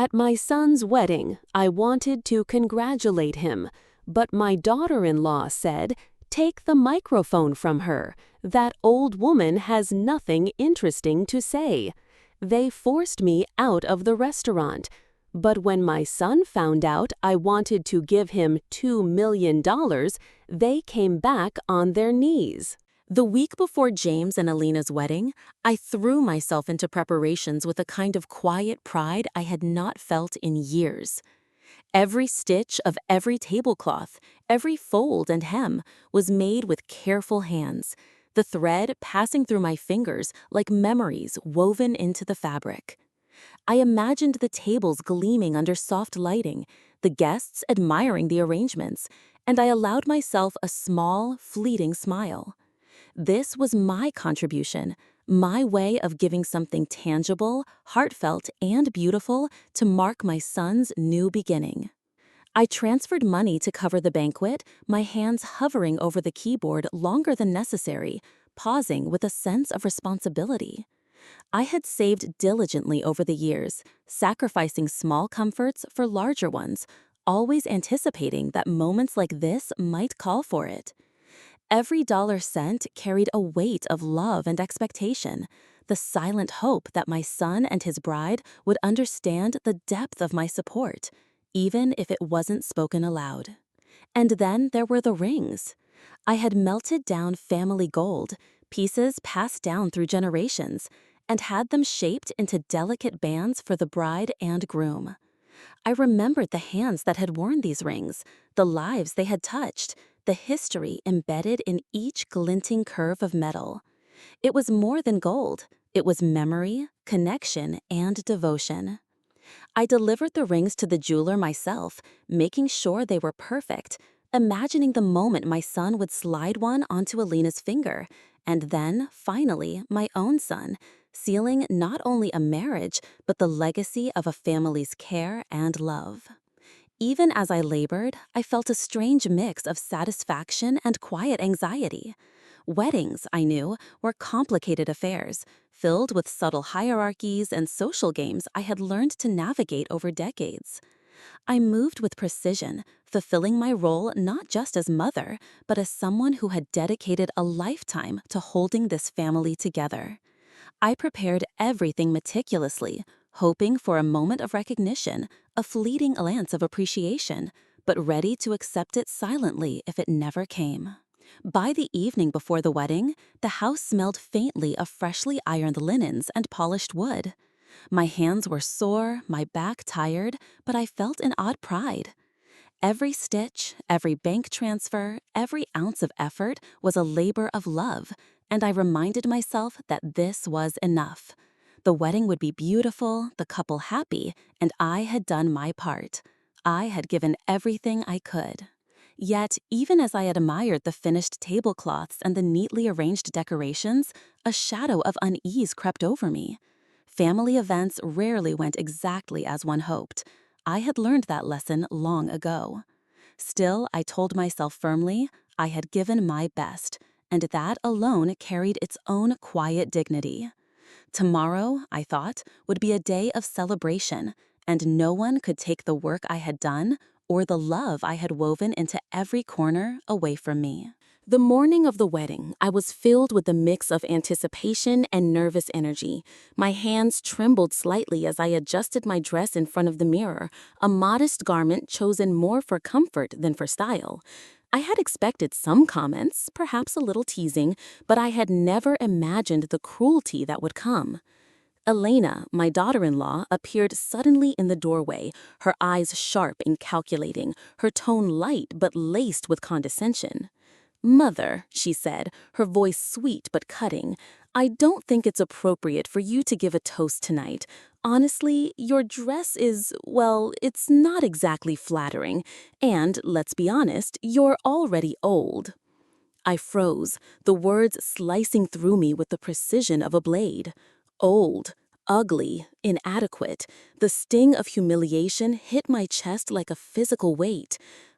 At my son's wedding, I wanted to congratulate him, but my daughter-in-law said, "Take the microphone from her. That old woman has nothing interesting to say." They forced me out of the restaurant. But when my son found out I wanted to give him $2 million, they came back on their knees. The week before James and Alina's wedding, I threw myself into preparations with a kind of quiet pride I had not felt in years. Every stitch of every tablecloth, every fold and hem was made with careful hands, the thread passing through my fingers like memories woven into the fabric. I imagined the tables gleaming under soft lighting, the guests admiring the arrangements, and I allowed myself a small, fleeting smile. This was my contribution, my way of giving something tangible, heartfelt, and beautiful to mark my son's new beginning. I transferred money to cover the banquet, my hands hovering over the keyboard longer than necessary, pausing with a sense of responsibility. I had saved diligently over the years, sacrificing small comforts for larger ones, always anticipating that moments like this might call for it. Every dollar sent carried a weight of love and expectation, the silent hope that my son and his bride would understand the depth of my support, even if it wasn't spoken aloud. And then there were the rings. I had melted down family gold, pieces passed down through generations, and had them shaped into delicate bands for the bride and groom. I remembered the hands that had worn these rings, the lives they had touched, the history embedded in each glinting curve of metal. It was more than gold. It was memory, connection, and devotion. I delivered the rings to the jeweler myself, making sure they were perfect, imagining the moment my son would slide one onto Alina's finger, and then, finally, my own son, sealing not only a marriage, but the legacy of a family's care and love. Even as I labored, I felt a strange mix of satisfaction and quiet anxiety. Weddings, I knew, were complicated affairs, filled with subtle hierarchies and social games I had learned to navigate over decades. I moved with precision, fulfilling my role not just as mother, but as someone who had dedicated a lifetime to holding this family together. I prepared everything meticulously, hoping for a moment of recognition, a fleeting glance of appreciation, but ready to accept it silently if it never came. By the evening before the wedding, the house smelled faintly of freshly ironed linens and polished wood. My hands were sore, my back tired, but I felt an odd pride. Every stitch, every bank transfer, every ounce of effort was a labor of love, and I reminded myself that this was enough. The wedding would be beautiful, the couple happy, and I had done my part. I had given everything I could. Yet, even as I admired the finished tablecloths and the neatly arranged decorations, a shadow of unease crept over me. Family events rarely went exactly as one hoped. I had learned that lesson long ago. Still, I told myself firmly, I had given my best, and that alone carried its own quiet dignity. Tomorrow, I thought, would be a day of celebration, and no one could take the work I had done or the love I had woven into every corner away from me. The morning of the wedding, I was filled with a mix of anticipation and nervous energy. My hands trembled slightly as I adjusted my dress in front of the mirror, a modest garment chosen more for comfort than for style. I had expected some comments, perhaps a little teasing, but I had never imagined the cruelty that would come. Elena, my daughter-in-law, appeared suddenly in the doorway, her eyes sharp and calculating, her tone light but laced with condescension. "Mother," she said, her voice sweet but cutting, "I don't think it's appropriate for you to give a toast tonight. Honestly, your dress is, well, it's not exactly flattering, and, let's be honest, you're already old." I froze, the words slicing through me with the precision of a blade. Old, ugly, inadequate. The sting of humiliation hit my chest like a physical weight.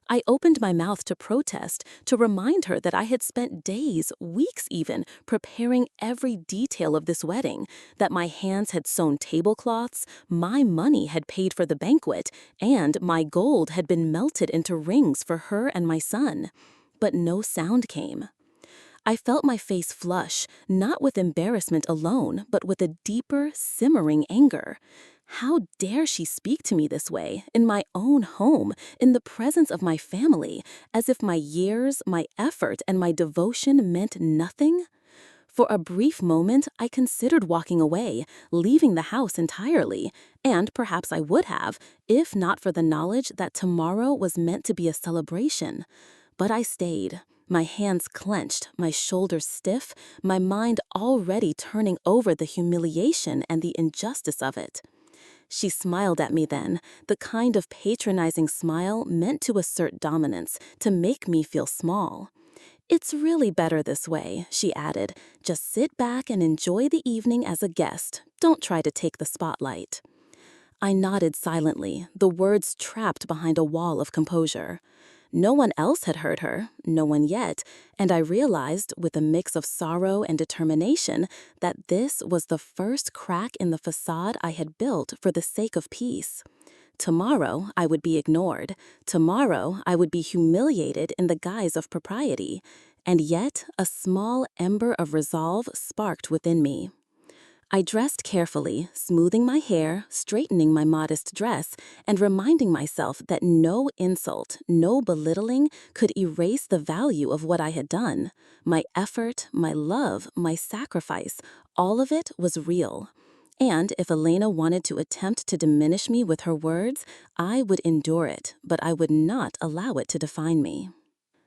I opened my mouth to protest, to remind her that I had spent days, weeks even, preparing every detail of this wedding, that my hands had sewn tablecloths, my money had paid for the banquet, and my gold had been melted into rings for her and my son. But no sound came. I felt my face flush, not with embarrassment alone, but with a deeper, simmering anger. How dare she speak to me this way, in my own home, in the presence of my family, as if my years, my effort, and my devotion meant nothing? For a brief moment, I considered walking away, leaving the house entirely, and perhaps I would have, if not for the knowledge that tomorrow was meant to be a celebration. But I stayed, my hands clenched, my shoulders stiff, my mind already turning over the humiliation and the injustice of it. She smiled at me then, the kind of patronizing smile meant to assert dominance, to make me feel small. "It's really better this way," she added. "Just sit back and enjoy the evening as a guest. Don't try to take the spotlight." I nodded silently, the words trapped behind a wall of composure. No one else had heard her, no one yet, and I realized, with a mix of sorrow and determination, that this was the first crack in the facade I had built for the sake of peace. Tomorrow, I would be ignored. Tomorrow, I would be humiliated in the guise of propriety. And yet, a small ember of resolve sparked within me. I dressed carefully, smoothing my hair, straightening my modest dress, and reminding myself that no insult, no belittling could erase the value of what I had done. My effort, my love, my sacrifice, all of it was real. And if Elena wanted to attempt to diminish me with her words, I would endure it, but I would not allow it to define me.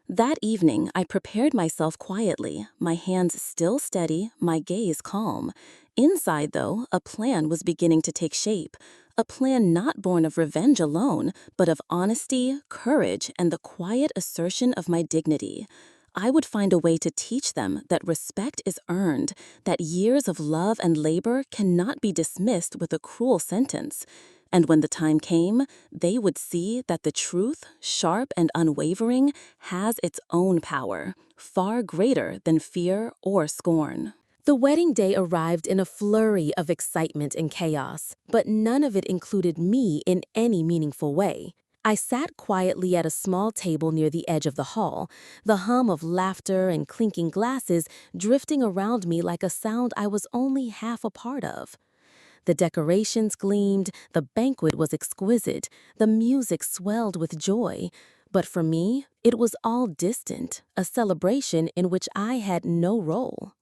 That evening, I prepared myself quietly, my hands still steady, my gaze calm. Inside, though, a plan was beginning to take shape, a plan not born of revenge alone, but of honesty, courage, and the quiet assertion of my dignity. I would find a way to teach them that respect is earned, that years of love and labor cannot be dismissed with a cruel sentence. And when the time came, they would see that the truth, sharp and unwavering, has its own power, far greater than fear or scorn. The wedding day arrived in a flurry of excitement and chaos, but none of it included me in any meaningful way. I sat quietly at a small table near the edge of the hall, the hum of laughter and clinking glasses drifting around me like a sound I was only half a part of. The decorations gleamed, the banquet was exquisite, the music swelled with joy. But for me, it was all distant, a celebration in which I had no role.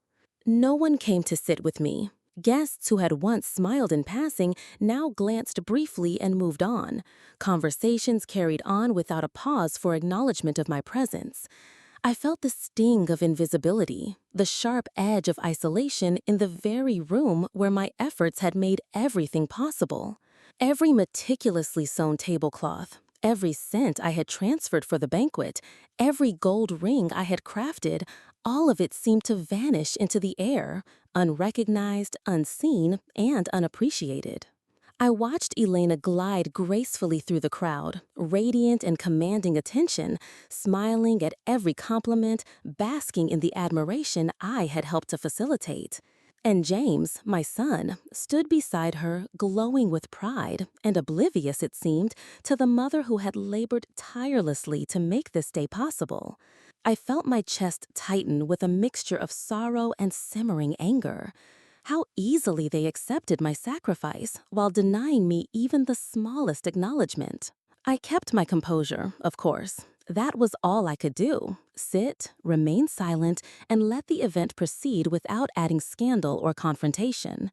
No one came to sit with me. Guests who had once smiled in passing now glanced briefly and moved on. Conversations carried on without a pause for acknowledgement of my presence. I felt the sting of invisibility, the sharp edge of isolation in the very room where my efforts had made everything possible. Every meticulously sewn tablecloth, every cent I had transferred for the banquet, every gold ring I had crafted, all of it seemed to vanish into the air, unrecognized, unseen, and unappreciated. I watched Elena glide gracefully through the crowd, radiant and commanding attention, smiling at every compliment, basking in the admiration I had helped to facilitate. And James, my son, stood beside her, glowing with pride and oblivious, it seemed, to the mother who had labored tirelessly to make this day possible. I felt my chest tighten with a mixture of sorrow and simmering anger. How easily they accepted my sacrifice while denying me even the smallest acknowledgement. I kept my composure, of course. That was all I could do. Sit, remain silent, and let the event proceed without adding scandal or confrontation.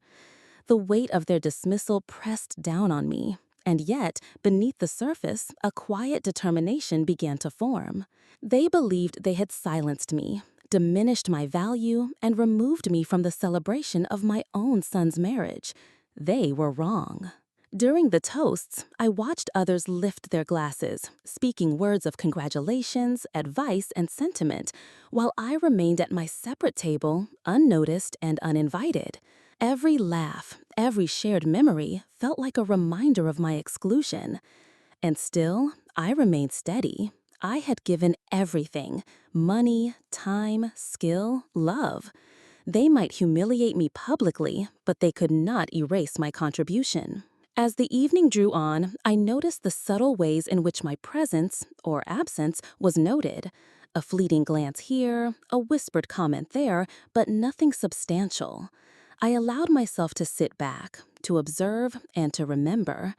The weight of their dismissal pressed down on me, and yet, beneath the surface, a quiet determination began to form. They believed they had silenced me, diminished my value, and removed me from the celebration of my own son's marriage. They were wrong. During the toasts, I watched others lift their glasses, speaking words of congratulations, advice, and sentiment, while I remained at my separate table, unnoticed and uninvited. Every laugh, every shared memory felt like a reminder of my exclusion. And still, I remained steady. I had given everything: money, time, skill, love. They might humiliate me publicly, but they could not erase my contribution. As the evening drew on, I noticed the subtle ways in which my presence, or absence, was noted. A fleeting glance here, a whispered comment there, but nothing substantial. I allowed myself to sit back, to observe, and to remember.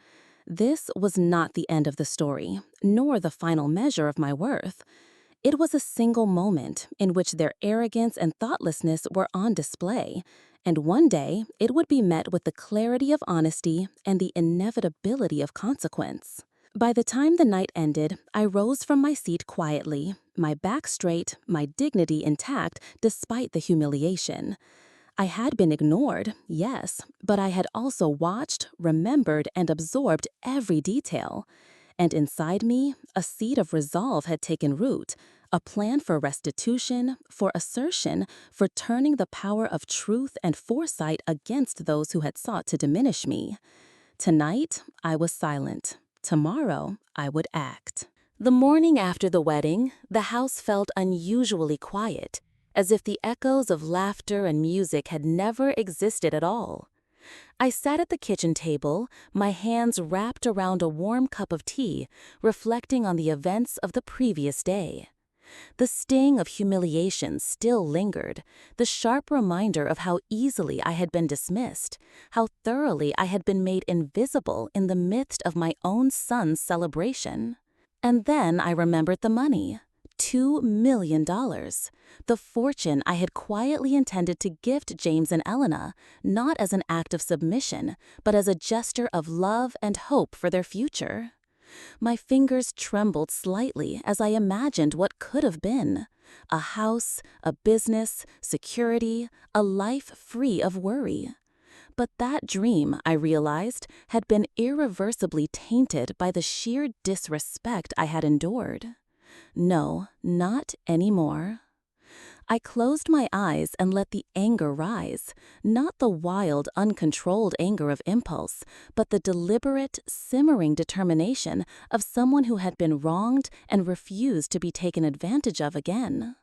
This was not the end of the story, nor the final measure of my worth. It was a single moment in which their arrogance and thoughtlessness were on display, and one day it would be met with the clarity of honesty and the inevitability of consequence. By the time the night ended, I rose from my seat quietly, my back straight, my dignity intact despite the humiliation. I had been ignored, yes, but I had also watched, remembered, and absorbed every detail. And inside me, a seed of resolve had taken root, a plan for restitution, for assertion, for turning the power of truth and foresight against those who had sought to diminish me. Tonight, I was silent. Tomorrow, I would act. The morning after the wedding, the house felt unusually quiet, as if the echoes of laughter and music had never existed at all. I sat at the kitchen table, my hands wrapped around a warm cup of tea, reflecting on the events of the previous day. The sting of humiliation still lingered, the sharp reminder of how easily I had been dismissed, how thoroughly I had been made invisible in the midst of my own son's celebration. And then I remembered the money. $2 million, the fortune I had quietly intended to gift James and Elena, not as an act of submission, but as a gesture of love and hope for their future. My fingers trembled slightly as I imagined what could have been: a house, a business, security, a life free of worry. But that dream, I realized, had been irreversibly tainted by the sheer disrespect I had endured. No, not anymore. I closed my eyes and let the anger rise, not the wild, uncontrolled anger of impulse, but the deliberate, simmering determination of someone who had been wronged and refused to be taken advantage of again.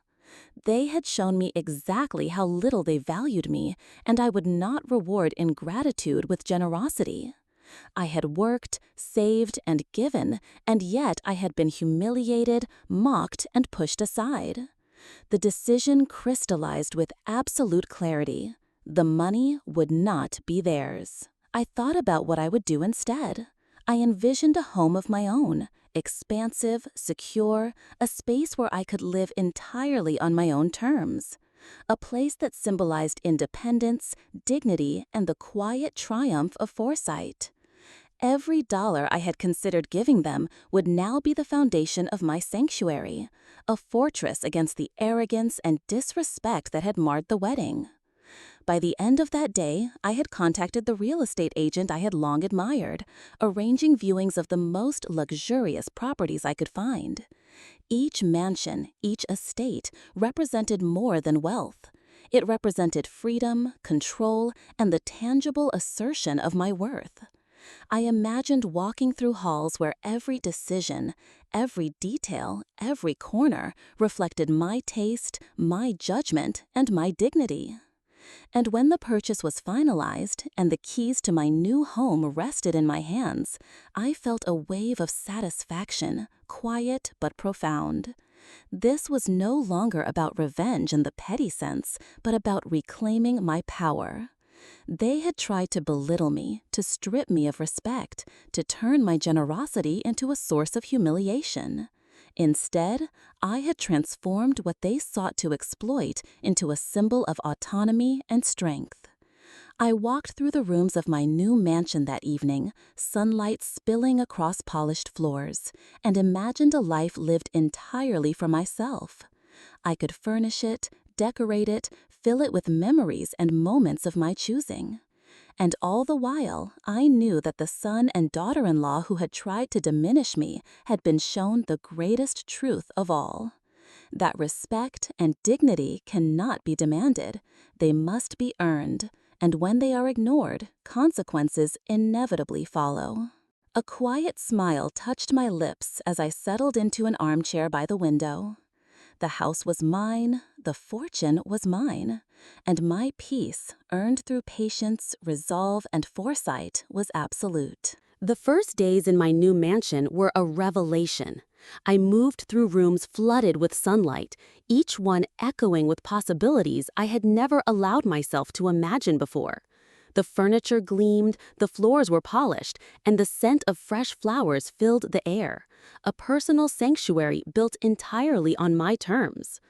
They had shown me exactly how little they valued me, and I would not reward ingratitude with generosity. I had worked, saved, and given, and yet I had been humiliated, mocked, and pushed aside. The decision crystallized with absolute clarity. The money would not be theirs. I thought about what I would do instead. I envisioned a home of my own, expansive, secure, a space where I could live entirely on my own terms. A place that symbolized independence, dignity, and the quiet triumph of foresight. Every dollar I had considered giving them would now be the foundation of my sanctuary, a fortress against the arrogance and disrespect that had marred the wedding. By the end of that day, I had contacted the real estate agent I had long admired, arranging viewings of the most luxurious properties I could find. Each mansion, each estate, represented more than wealth. It represented freedom, control, and the tangible assertion of my worth. I imagined walking through halls where every decision, every detail, every corner reflected my taste, my judgment, and my dignity. And when the purchase was finalized and the keys to my new home rested in my hands, I felt a wave of satisfaction, quiet but profound. This was no longer about revenge in the petty sense, but about reclaiming my power. They had tried to belittle me, to strip me of respect, to turn my generosity into a source of humiliation. Instead, I had transformed what they sought to exploit into a symbol of autonomy and strength. I walked through the rooms of my new mansion that evening, sunlight spilling across polished floors, and imagined a life lived entirely for myself. I could furnish it, decorate it, fill it with memories and moments of my choosing. And all the while, I knew that the son and daughter-in-law who had tried to diminish me had been shown the greatest truth of all: that respect and dignity cannot be demanded, they must be earned, and when they are ignored, consequences inevitably follow. A quiet smile touched my lips as I settled into an armchair by the window. The house was mine, the fortune was mine, and my peace, earned through patience, resolve, and foresight, was absolute. The first days in my new mansion were a revelation. I moved through rooms flooded with sunlight, each one echoing with possibilities I had never allowed myself to imagine before. The furniture gleamed, the floors were polished, and the scent of fresh flowers filled the air. A personal sanctuary built entirely on my terms.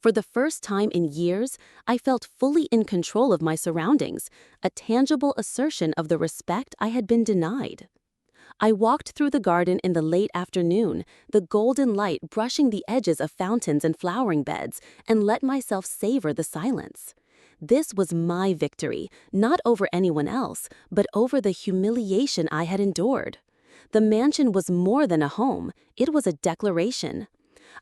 For the first time in years, I felt fully in control of my surroundings, a tangible assertion of the respect I had been denied. I walked through the garden in the late afternoon, the golden light brushing the edges of fountains and flowering beds, and let myself savor the silence. This was my victory, not over anyone else, but over the humiliation I had endured. The mansion was more than a home, it was a declaration.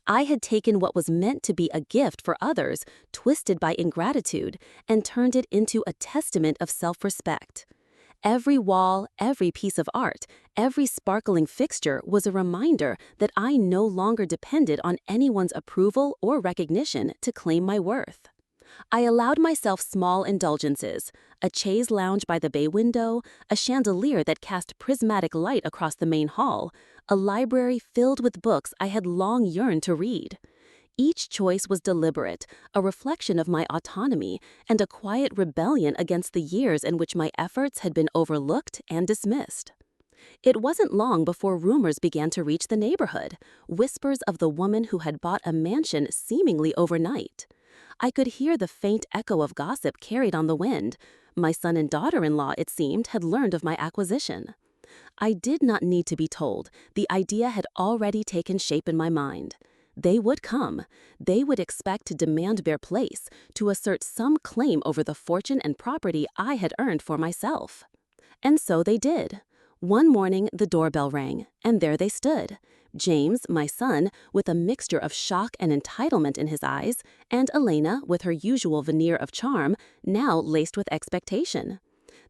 I had taken what was meant to be a gift for others, twisted by ingratitude, and turned it into a testament of self-respect. Every wall, every piece of art, every sparkling fixture was a reminder that I no longer depended on anyone's approval or recognition to claim my worth. I allowed myself small indulgences, a chaise lounge by the bay window, a chandelier that cast prismatic light across the main hall, a library filled with books I had long yearned to read. Each choice was deliberate, a reflection of my autonomy, and a quiet rebellion against the years in which my efforts had been overlooked and dismissed. It wasn't long before rumors began to reach the neighborhood, whispers of the woman who had bought a mansion seemingly overnight. I could hear the faint echo of gossip carried on the wind. My son and daughter-in-law, it seemed, had learned of my acquisition. I did not need to be told. The idea had already taken shape in my mind. They would come. They would expect to demand their place, to assert some claim over the fortune and property I had earned for myself. And so they did. One morning, the doorbell rang, and there they stood. James, my son, with a mixture of shock and entitlement in his eyes, and Elena, with her usual veneer of charm, now laced with expectation.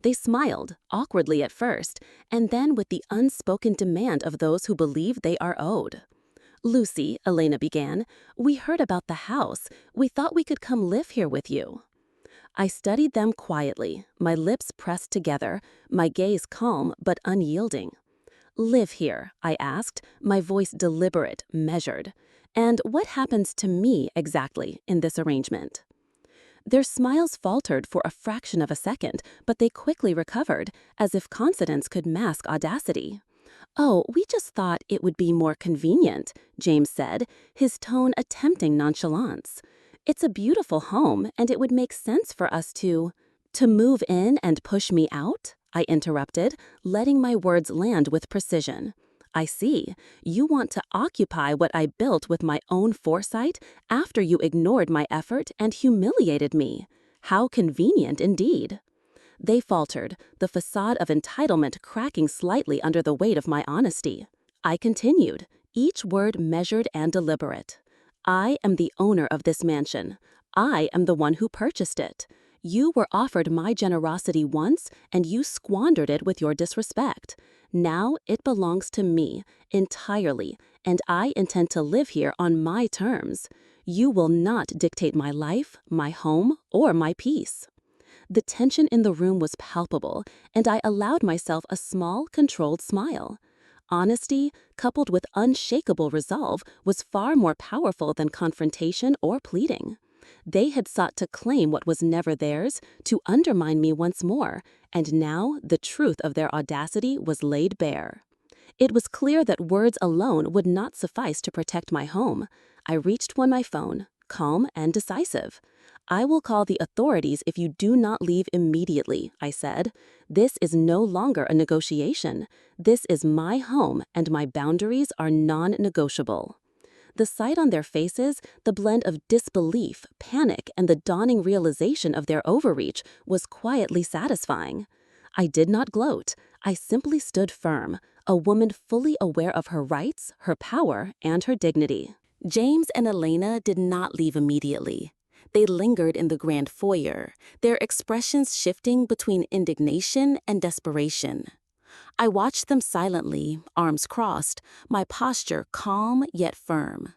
They smiled, awkwardly at first, and then with the unspoken demand of those who believe they are owed. "Lucy," Elena began, "we heard about the house. We thought we could come live here with you." I studied them quietly, my lips pressed together, my gaze calm but unyielding. "Live here?" I asked, my voice deliberate, measured. "And what happens to me, exactly, in this arrangement?" Their smiles faltered for a fraction of a second, but they quickly recovered, as if confidence could mask audacity. "Oh, we just thought it would be more convenient," James said, his tone attempting nonchalance. "It's a beautiful home, and it would make sense for us to—" "To move in and push me out?" I interrupted, letting my words land with precision. "I see. You want to occupy what I built with my own foresight after you ignored my effort and humiliated me. How convenient indeed." They faltered, the facade of entitlement cracking slightly under the weight of my honesty. I continued, each word measured and deliberate. "I am the owner of this mansion. I am the one who purchased it. You were offered my generosity once, and you squandered it with your disrespect. Now it belongs to me, entirely, and I intend to live here on my terms. You will not dictate my life, my home, or my peace." The tension in the room was palpable, and I allowed myself a small, controlled smile. Honesty, coupled with unshakable resolve, was far more powerful than confrontation or pleading. They had sought to claim what was never theirs, to undermine me once more, and now the truth of their audacity was laid bare. It was clear that words alone would not suffice to protect my home. I reached for my phone, calm and decisive. "I will call the authorities if you do not leave immediately," I said. "This is no longer a negotiation. This is my home, and my boundaries are non-negotiable." The sight on their faces, the blend of disbelief, panic, and the dawning realization of their overreach was quietly satisfying. I did not gloat. I simply stood firm, a woman fully aware of her rights, her power, and her dignity. James and Elena did not leave immediately. They lingered in the grand foyer, their expressions shifting between indignation and desperation. I watched them silently, arms crossed, my posture calm yet firm.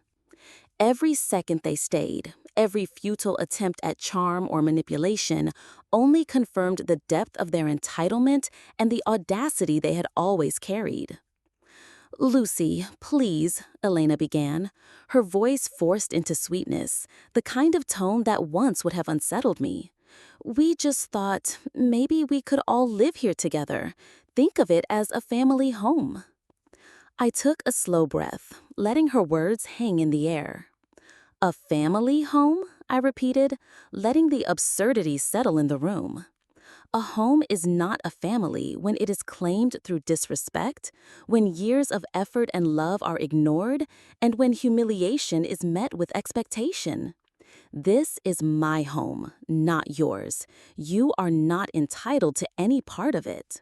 Every second they stayed, every futile attempt at charm or manipulation only confirmed the depth of their entitlement and the audacity they had always carried. "Lucy, please," Elena began, her voice forced into sweetness, the kind of tone that once would have unsettled me. "We just thought maybe we could all live here together. Think of it as a family home." I took a slow breath, letting her words hang in the air. "A family home?" I repeated, letting the absurdity settle in the room. A home is not a family when it is claimed through disrespect, when years of effort and love are ignored, and when humiliation is met with expectation. This is my home, not yours. You are not entitled to any part of it.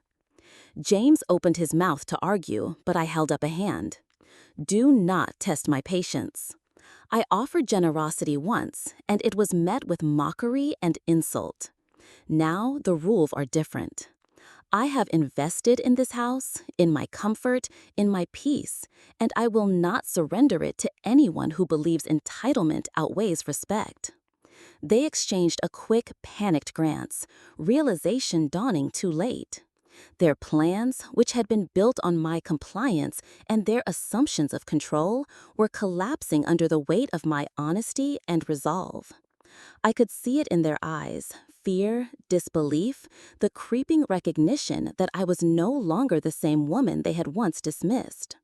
James opened his mouth to argue, but I held up a hand. Do not test my patience. I offered generosity once, and it was met with mockery and insult. Now the rules are different. I have invested in this house, in my comfort, in my peace, and I will not surrender it to anyone who believes entitlement outweighs respect. They exchanged a quick, panicked glance, realization dawning too late. Their plans, which had been built on my compliance and their assumptions of control, were collapsing under the weight of my honesty and resolve. I could see it in their eyes, fear, disbelief, the creeping recognition that I was no longer the same woman they had once dismissed.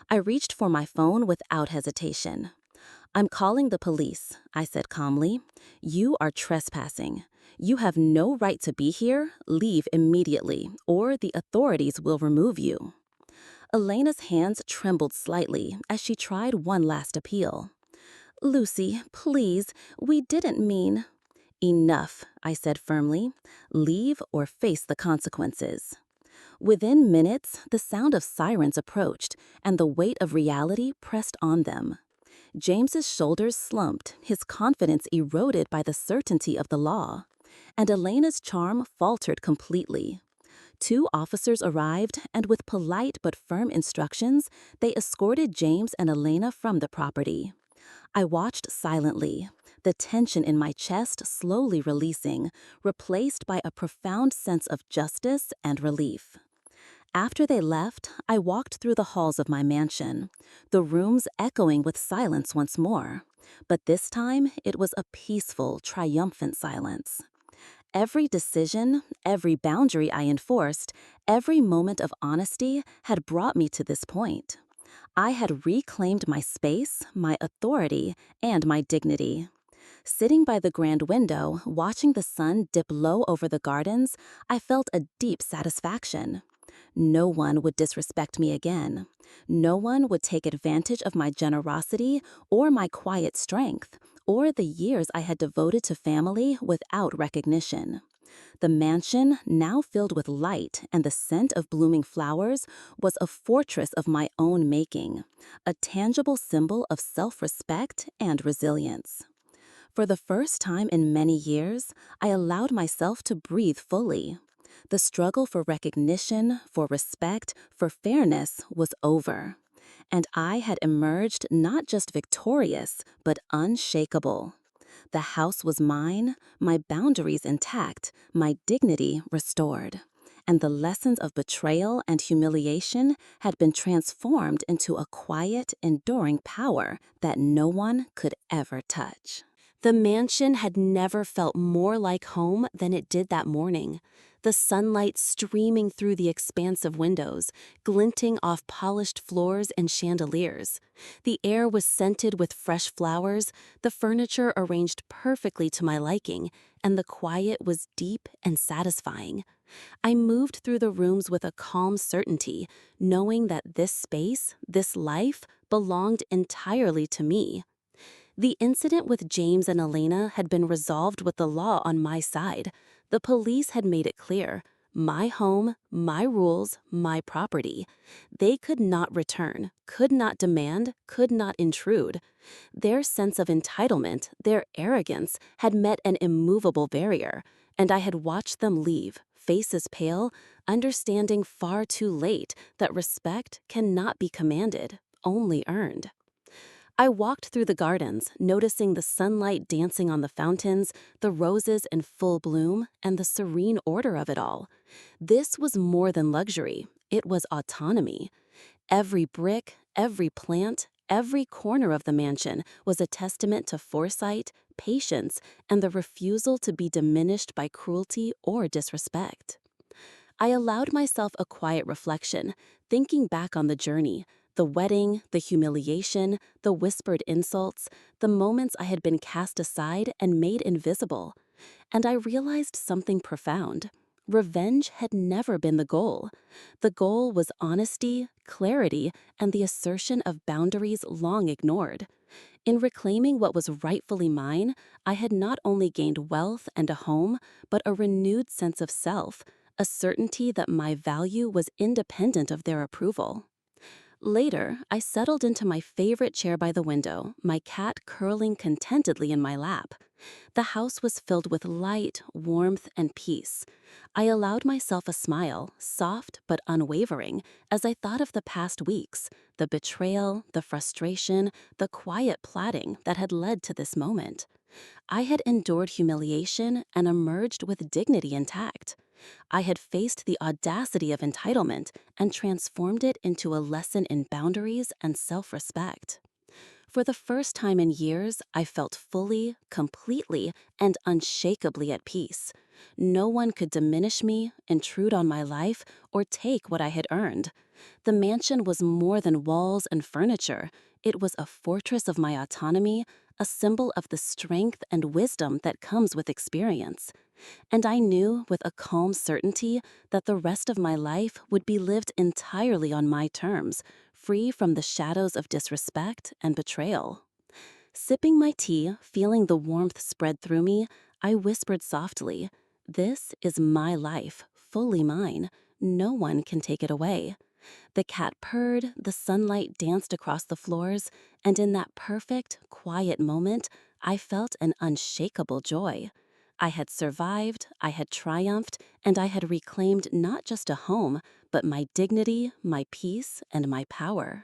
I reached for my phone without hesitation. "I'm calling the police," I said calmly. "You are trespassing. You have no right to be here. Leave immediately, or the authorities will remove you." Elena's hands trembled slightly as she tried one last appeal. "Lucy, please, we didn't mean—" "Enough," I said firmly. "Leave or face the consequences." Within minutes, the sound of sirens approached, and the weight of reality pressed on them. James's shoulders slumped, his confidence eroded by the certainty of the law, and Elena's charm faltered completely. 2 officers arrived, and with polite but firm instructions, they escorted James and Elena from the property. I watched silently, the tension in my chest slowly releasing, replaced by a profound sense of justice and relief. After they left, I walked through the halls of my mansion, the rooms echoing with silence once more. But this time, it was a peaceful, triumphant silence. Every decision, every boundary I enforced, every moment of honesty had brought me to this point. I had reclaimed my space, my authority, and my dignity. Sitting by the grand window, watching the sun dip low over the gardens, I felt a deep satisfaction. No one would disrespect me again. No one would take advantage of my generosity or my quiet strength, or the years I had devoted to family without recognition. The mansion, now filled with light and the scent of blooming flowers, was a fortress of my own making, a tangible symbol of self-respect and resilience. For the first time in many years, I allowed myself to breathe fully. The struggle for recognition, for respect, for fairness was over. And I had emerged not just victorious, but unshakable. The house was mine, my boundaries intact, my dignity restored. And the lessons of betrayal and humiliation had been transformed into a quiet, enduring power that no one could ever touch. The mansion had never felt more like home than it did that morning. The sunlight streaming through the expansive windows, glinting off polished floors and chandeliers. The air was scented with fresh flowers, the furniture arranged perfectly to my liking, and the quiet was deep and satisfying. I moved through the rooms with a calm certainty, knowing that this space, this life, belonged entirely to me. The incident with James and Elena had been resolved with the law on my side. The police had made it clear. My home, my rules, my property. They could not return, could not demand, could not intrude. Their sense of entitlement, their arrogance, had met an immovable barrier, and I had watched them leave, faces pale, understanding far too late that respect cannot be commanded, only earned. I walked through the gardens, noticing the sunlight dancing on the fountains, the roses in full bloom, and the serene order of it all. This was more than luxury, it was autonomy. Every brick, every plant, every corner of the mansion was a testament to foresight, patience, and the refusal to be diminished by cruelty or disrespect. I allowed myself a quiet reflection, thinking back on the journey, the wedding, the humiliation, the whispered insults, the moments I had been cast aside and made invisible. And I realized something profound. Revenge had never been the goal. The goal was honesty, clarity, and the assertion of boundaries long ignored. In reclaiming what was rightfully mine, I had not only gained wealth and a home, but a renewed sense of self, a certainty that my value was independent of their approval. Later, I settled into my favorite chair by the window, my cat curling contentedly in my lap. The house was filled with light, warmth, and peace. I allowed myself a smile, soft but unwavering, as I thought of the past weeks, the betrayal, the frustration, the quiet plotting that had led to this moment. I had endured humiliation and emerged with dignity intact. I had faced the audacity of entitlement and transformed it into a lesson in boundaries and self-respect. For the first time in years, I felt fully, completely, and unshakably at peace. No one could diminish me, intrude on my life, or take what I had earned. The mansion was more than walls and furniture. It was a fortress of my autonomy, a symbol of the strength and wisdom that comes with experience. And I knew with a calm certainty that the rest of my life would be lived entirely on my terms, free from the shadows of disrespect and betrayal. Sipping my tea, feeling the warmth spread through me, I whispered softly, "This is my life, fully mine. No one can take it away." The cat purred, the sunlight danced across the floors, and in that perfect, quiet moment, I felt an unshakable joy. I had survived, I had triumphed, and I had reclaimed not just a home, but my dignity, my peace, and my power.